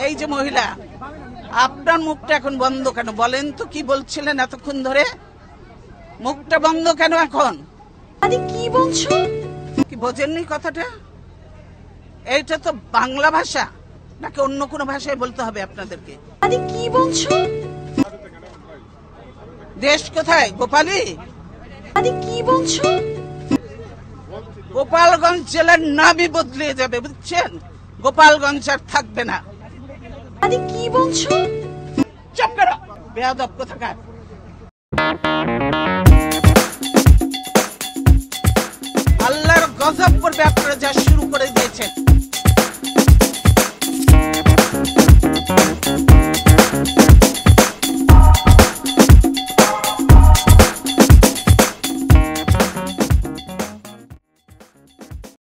এই যে মহিলা, আপনার মুখটা এখন বন্ধ কেন? বলেন তো, কি বলছিলেন এতক্ষণ ধরে? মুখটা বন্ধ কেন এখন? আরে কি বলছো? কি বোঝেননি কথাটা? এইটা তো বাংলা ভাষা, নাকি অন্য কোনো ভাষায় বলতে হবে আপনাদেরকে? আরে কি বলছো? দেশ কোথায়? গোপালী? আরে কি বলছো? গোপালগঞ্জ জেলার নামই বদলে যাবে, বুঝছেন? গোপালগঞ্জ আর থাকবে না। আরে কি বলছো? চুপ করো, বেয়াদব কোথাকার। আল্লাহর গজব করবে আপনারা যা শুরু করে দিয়েছেন।